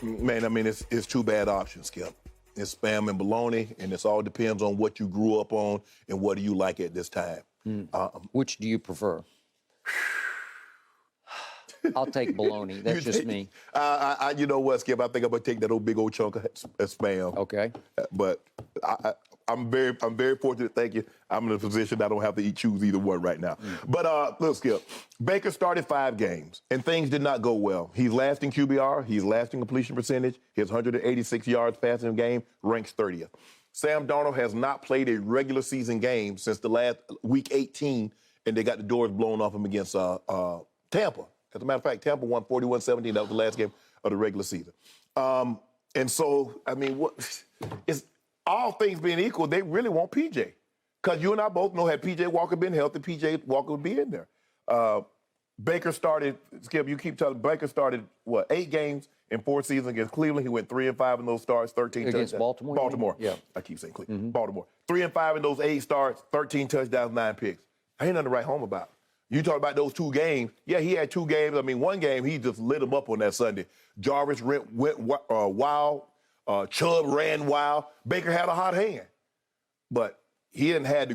Man, I mean, it's two bad options, Skip. It's spam and bologna, and it all depends on what you grew up on and what do you like at this time. Which do you prefer? I'll take bologna. That's just me. You know what, Skip? I think I'm gonna take that big old chunk of spam. Okay. But I'm very fortunate. Thank you. I'm in a position I don't have to choose either one right now. But look, Skip. Baker started 5 games, and things did not go well. He's last in QBR. He's last in completion percentage. His 186 yards passing a game ranks 30th. Sam Darnold has not played a regular season game since the last week 18, and they got the doors blown off him against Tampa. As a matter of fact, Tampa won 41-17. That was the last game of the regular season. And so, I mean, it's all things being equal, they really want PJ. Because you and I both know had PJ Walker been healthy, PJ Walker would be in there. Baker started, Skip, you keep telling, Baker started, 8 games in 4 seasons against Cleveland. He went 3-5 in those starts, 13 against touchdowns. Baltimore? Baltimore. Yeah. I keep saying Cleveland. Baltimore. 3-5 in those 8 starts, 13 touchdowns, 9 picks. Ain't nothing to write home about. You talk about those 2 games. Yeah, he had 2 games. I mean, one game, he just lit him up on that Sunday. Jarvis went wild. Chubb ran wild. Baker had a hot hand. But he hasn't had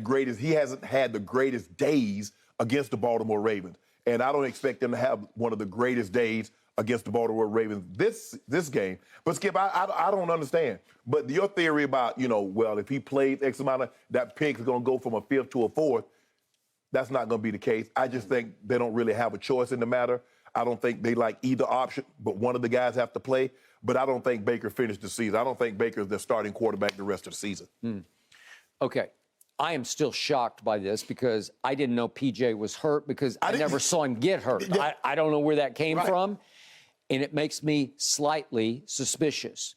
the greatest days against the Baltimore Ravens. And I don't expect them to have one of the greatest days against the Baltimore Ravens this game. But, Skip, I don't understand. But your theory about, well, if he plays X amount of, that pick is going to go from a 5th to a 4th, that's not going to be the case. I just think they don't really have a choice in the matter. I don't think they like either option, but one of the guys have to play. But I don't think Baker finished the season. I don't think Baker's the starting quarterback the rest of the season. Okay. I am still shocked by this because I didn't know PJ was hurt because I never saw him get hurt. Yeah. I don't know where that came from, and it makes me slightly suspicious.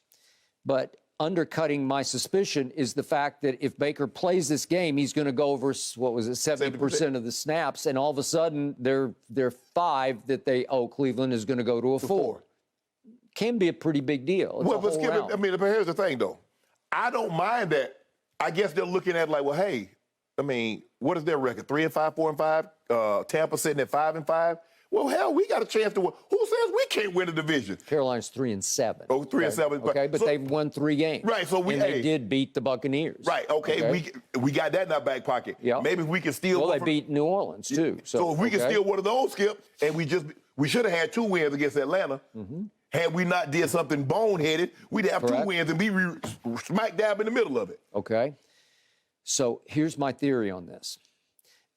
But undercutting my suspicion is the fact that if Baker plays this game, he's going to go over, 70% of the snaps, and all of a sudden they're 5 that Cleveland is going to go to a 4. Can be a pretty big deal. It's but Skip, I mean, but here's the thing, though. I don't mind that. I guess they're looking at like, well, hey, I mean, what is their record? 3-5, 4-5? Tampa sitting at 5-5? Well, hell, we got a chance to win. Who says we can't win a division? Carolina's 3-7. Oh, 3-7. Okay, but they've won 3 games. Right, so they did beat the Buccaneers. Right, okay. We got that in our back pocket. Yep. Maybe if we can steal. Well, they beat New Orleans, too. So if we can steal one of those, Skip, and we should have had 2 wins against Atlanta. Had we not did something boneheaded, we'd have 2 wins and be smack dab in the middle of it. Okay. So here's my theory on this.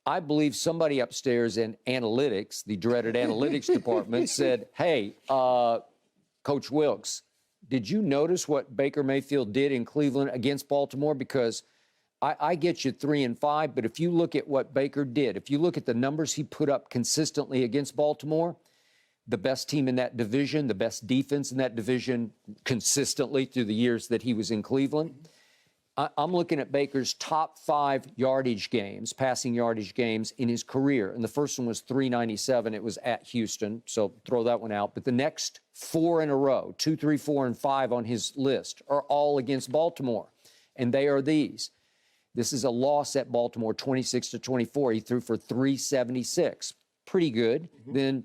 I believe somebody upstairs in analytics, the dreaded analytics department, said, hey, Coach Wilkes, did you notice what Baker Mayfield did in Cleveland against Baltimore? Because I get you 3-5, but if you look at what Baker did, if you look at the numbers he put up consistently against Baltimore, the best team in that division, the best defense in that division consistently through the years that he was in Cleveland. I'm looking at Baker's top 5 yardage games, passing yardage games in his career. And the first one was 397. It was at Houston, so throw that one out. But the next 4 in a row, 2, 3, 4, and 5 on his list are all against Baltimore. And they are these. This is a loss at Baltimore, 26-24. He threw for 376. Pretty good. Then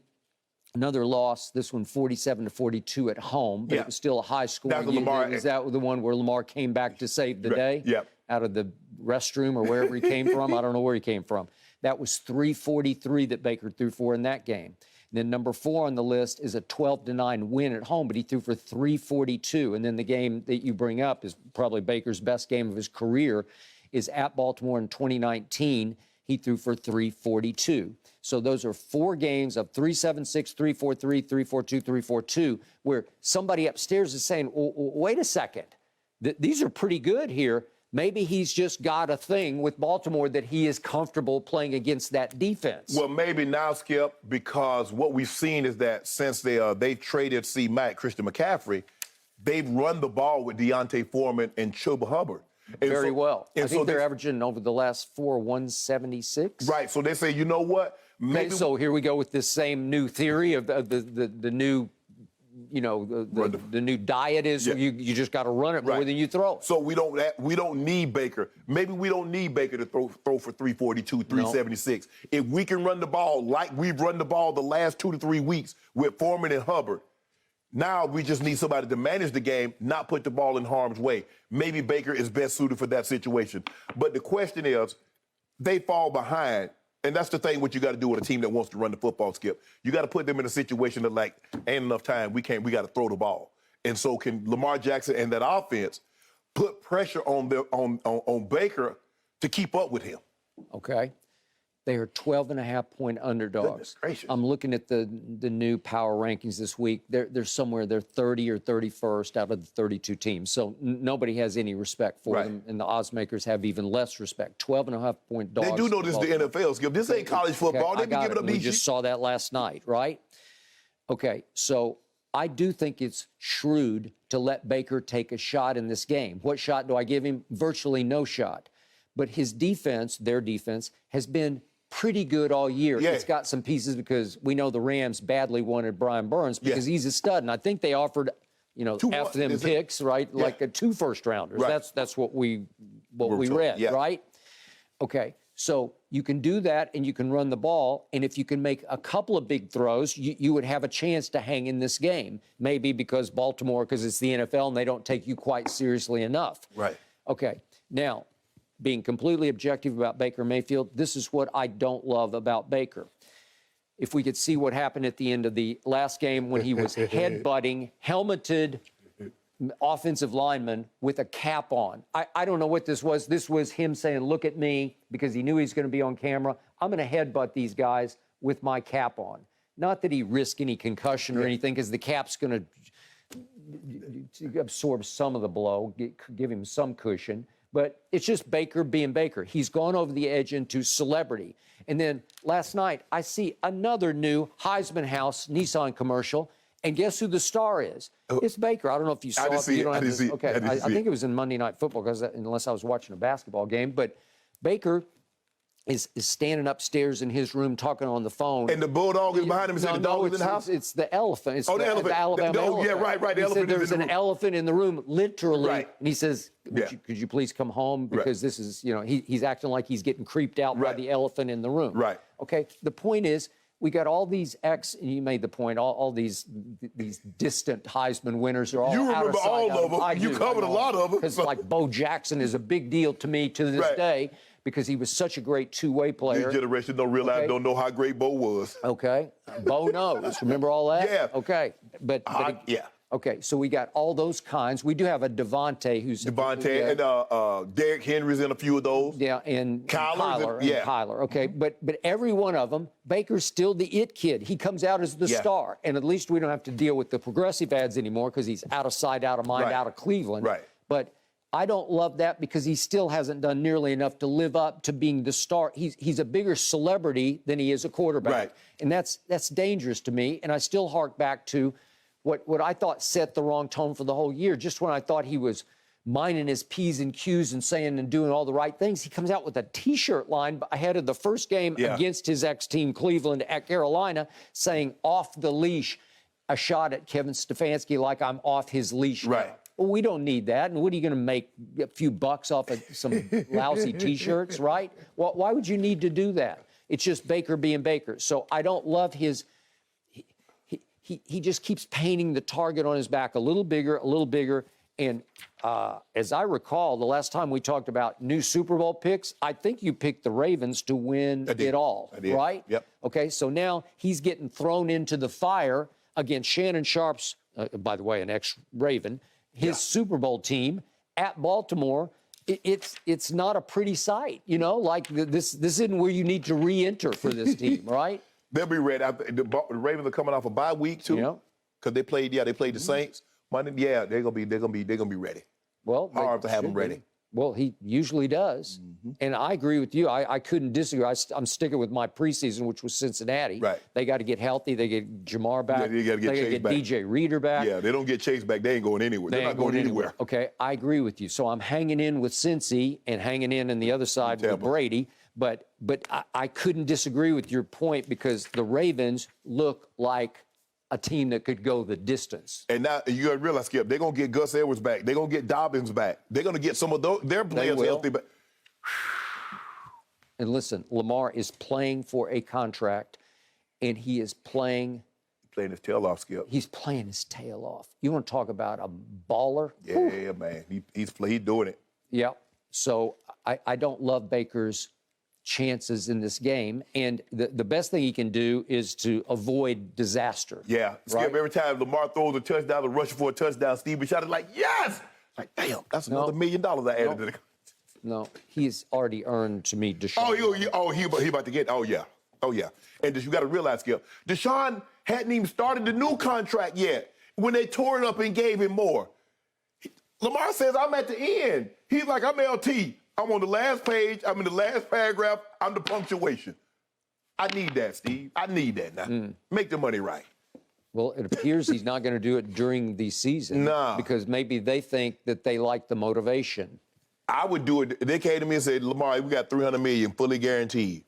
another loss, this one 47-42 at home, but it was still a high-scoring game. Is that the one where Lamar came back to save the day? Yep. Out of the restroom or wherever he came from? I don't know where he came from. That was 343 that Baker threw for in that game. And then number 4 on the list is a 12-9 win at home, but he threw for 342. And then the game that you bring up is probably Baker's best game of his career, is at Baltimore in 2019. He threw for 342. So those are 4 games of 376, 343, 342, 342, where somebody upstairs is saying, wait a second, these are pretty good here. Maybe he's just got a thing with Baltimore that he is comfortable playing against that defense. Well, maybe now, Skip, because what we've seen is that since they traded Christian McCaffrey, they've run the ball with Deontay Foreman and Chuba Hubbard. Very well. I think they're averaging over the last 4, 176. Right. So they say, you know what? Maybe. So here we go with this same new theory of the new, the new diet is you just got to run it more than you throw. So we don't need Baker. Maybe we don't need Baker to throw for 342, 376. No. If we can run the ball like we've run the ball the last 2 to 3 weeks with Foreman and Hubbard, Now we just need somebody to manage the game, not put the ball in harm's way. Maybe Baker is best suited for that situation. But the question is, they fall behind. And that's the thing what you got to do with a team that wants to run the football, Skip. You got to put them in a situation that, like, ain't enough time. We got to throw the ball. And so can Lamar Jackson and that offense put pressure on Baker to keep up with him? Okay. They are 12.5-point underdogs. Goodness gracious. I'm looking at the new power rankings this week. They're somewhere, they're 30 or 31st out of the 32 teams. So nobody has any respect for them, and the odds makers have even less respect. 12.5-point dogs. They do know this is the NFL, Skip. This ain't college football. Okay, They be giving up these. We just saw that last night, right? Okay, so I do think it's shrewd to let Baker take a shot in this game. What shot do I give him? Virtually no shot. But his defense, their defense, has been pretty good all year. Yeah. It's got some pieces because we know the Rams badly wanted Brian Burns because he's a stud. And I think they offered, F them picks, right? Yeah. Like 2 first-rounders. Right. That's what we read, right? Okay, so you can do that and you can run the ball. And if you can make a couple of big throws, you would have a chance to hang in this game. Maybe because Baltimore, because it's the NFL and they don't take you quite seriously enough. Right. Okay, now, being completely objective about Baker Mayfield, this is what I don't love about Baker. If we could see what happened at the end of the last game when he was headbutting helmeted offensive lineman with a cap on. I don't know what this was. This was him saying, look at me, because he knew he was going to be on camera. I'm going to headbutt these guys with my cap on. Not that he risked any concussion or anything, because the cap's going to absorb some of the blow, give him some cushion. But it's just Baker being Baker. He's gone over the edge into celebrity. And then last night, I see another new Heisman House Nissan commercial. And guess who the star is? It's Baker. I don't know if you saw it. You don't have to. Okay, I think it was in Monday Night Football, unless I was watching a basketball game. But Baker is standing upstairs in his room talking on the phone. And the bulldog is behind him. Is the dog is in the house? It's the elephant. It's the elephant. The Alabama elephant. Yeah, right. The he elephant said there's an elephant in the room, literally. Right. And he says, could you please come home? Because this is, he's acting like he's getting creeped out by the elephant in the room. Right. Okay, the point is, we got all these and you made the point, all these distant Heisman winners are all You out of remember sight. all of them. You covered a lot of them. Because like Bo Jackson is a big deal to me to this day, because he was such a great two-way player. This generation don't know how great Bo was. Okay. Bo knows. Remember all that? Yeah. Okay. But okay, so we got all those kinds. We do have a Devontae who's... Devontae and Derrick Henry's in a few of those. Yeah, and Kyler. Kyler, okay. But every one of them, Baker's still the it kid. He comes out as the star. And at least we don't have to deal with the progressive ads anymore because he's out of sight, out of mind, out of Cleveland. Right. But I don't love that because he still hasn't done nearly enough to live up to being the star. He's a bigger celebrity than he is a quarterback. Right. And that's dangerous to me. And I still hark back to what I thought set the wrong tone for the whole year. Just when I thought he was minding his P's and Q's and saying and doing all the right things, he comes out with a T-shirt line ahead of the first game against his ex-team, Cleveland, at Carolina, saying, off the leash, a shot at Kevin Stefanski like I'm off his leash. Right. Now. Well, we don't need that. And what are you going to make, a few bucks off of some lousy T-shirts, right? Well, why would you need to do that? It's just Baker being Baker. So I don't love his... He just keeps painting the target on his back a little bigger, And as I recall, the last time we talked about new Super Bowl picks, I think you picked the Ravens to win it all, right? Yep. Okay, so now he's getting thrown into the fire against Shannon Sharpe's, by the way, an ex-Raven, his Super Bowl team at Baltimore. It's not a pretty sight, like this isn't where you need to re-enter for this team, right? They'll be ready. The Ravens are coming off a bye week too, because they played the Saints Monday. Yeah, they're gonna be ready. Well, hard to have them ready. Well, he usually does, and I agree with you. I couldn't disagree. I'm sticking with my preseason, which was Cincinnati. Right. They got to get healthy. They get Jamar back. Yeah, they got to get Chase back. DJ Reader back. Yeah, they don't get Chase back. They ain't going anywhere. They're not going anywhere. Okay, I agree with you. So I'm hanging in with Cincy and hanging in the other side with Brady. But I couldn't disagree with your point because the Ravens look like a team that could go the distance. And now you got to realize, Skip, they're going to get Gus Edwards back. They're going to get Dobbins back. They're going to get some of their players healthy. But and listen, Lamar is playing for a contract, and he is playing playing his tail off, Skip. He's playing his tail off. You want to talk about a baller? Yeah, man. He's doing it. Yeah. So I don't love Baker's chances in this game. And the best thing he can do is to avoid disaster. Yeah. Skip, right? every time Lamar throws a touchdown or rushing for a touchdown, Steve Bisciotti is like, yes! Like, damn, that's another $1 million I added to the. No, he's already earned to me Deshaun. He about to get, oh, yeah. And you got to realize, Skip, Deshaun hadn't even started the new contract yet when they tore it up and gave him more. Lamar says, I'm at the end. He's like, I'm LT. I'm on the last page. I'm in the last paragraph. I'm the punctuation. I need that, Steve. I need that now. Make the money right. Well, it appears he's not going to do it during the season. No. Because maybe they think that they like the motivation. I would do it. They came to me and said, Lamar, we got $300 million fully guaranteed.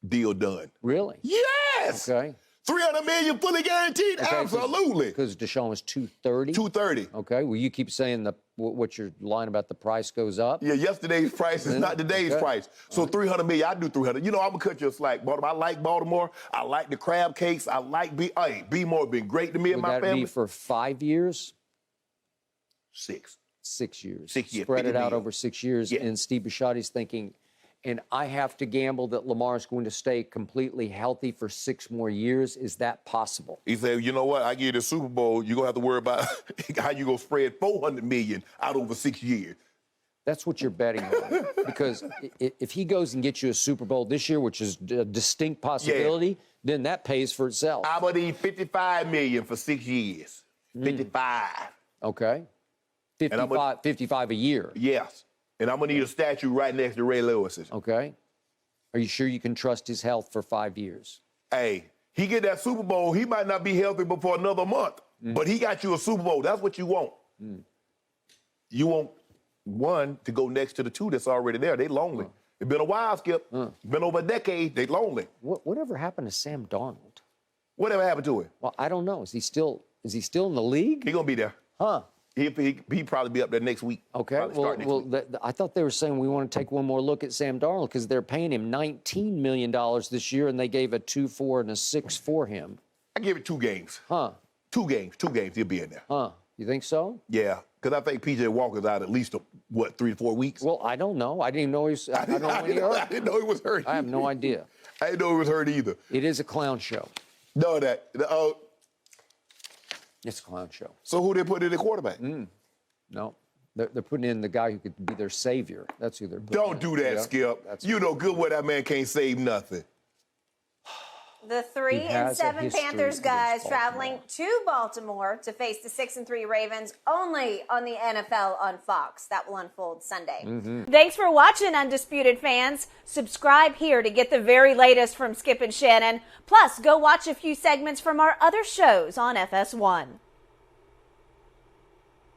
Deal done. Really? Yes. Okay. $300 million fully guaranteed? Okay, absolutely. Because Deshaun was 230? 230. Okay. Well, you keep saying what you're lying about the price goes up. Yeah, yesterday's price is not today's price. So $300 million, I do $300. You know, I'm going to cut you a slack, Baltimore. I like Baltimore. I like the crab cakes. I like B-More been great to me and my family. Would that be for 5 years? 6. 6 years. 6 years. Spread it out over 6 years. Yeah. And Steve Bisciotti's thinking, and I have to gamble that Lamar's going to stay completely healthy for 6 more years. Is that possible? He said, you know what? I give you the Super Bowl. You're going to have to worry about how you going to spread $400 million out over 6 years. That's what you're betting on. Because if he goes and gets you a Super Bowl this year, which is a distinct possibility, then that pays for itself. I'm going to need $55 million for 6 years. 55. Okay. 55 a year. Yes. And I'm going to need a statue right next to Ray Lewis's. Okay. Are you sure you can trust his health for 5 years? Hey, he get that Super Bowl, he might not be healthy before another month, but he got you a Super Bowl. That's what you want. You want one to go next to the two that's already there. They lonely. It's been a while, Skip. It's been over a decade. They lonely. Whatever happened to Sam Darnold? Whatever happened to him? Well, I don't know. Is he still in the league? He going to be there. Huh. He'll probably be up there next week. Okay. I thought they were saying we want to take one more look at Sam Darnold because they're paying him $19 million this year, and they gave a 2-4 and a 6 for him. I give it 2 games. Huh. 2 games. He'll be in there. Huh. You think so? Yeah, because I think P.J. Walker's out at least, 3 to 4 weeks? Well, I don't know. I didn't even know he was. I didn't know he was hurt. I have no idea. I didn't know he was hurt either. It is a clown show. No, It's a clown show. So who they put in the quarterback? No. They're putting in the guy who could be their savior. That's who they're putting Don't do that, Skip. You know good well that man can't save nothing. The 3-7 Panthers guys traveling to Baltimore to face the 6-3 Ravens only on the NFL on Fox. That will unfold Sunday. Thanks for watching, Undisputed fans. Subscribe here to get the very latest from Skip and Shannon. Plus, go watch a few segments from our other shows on FS1.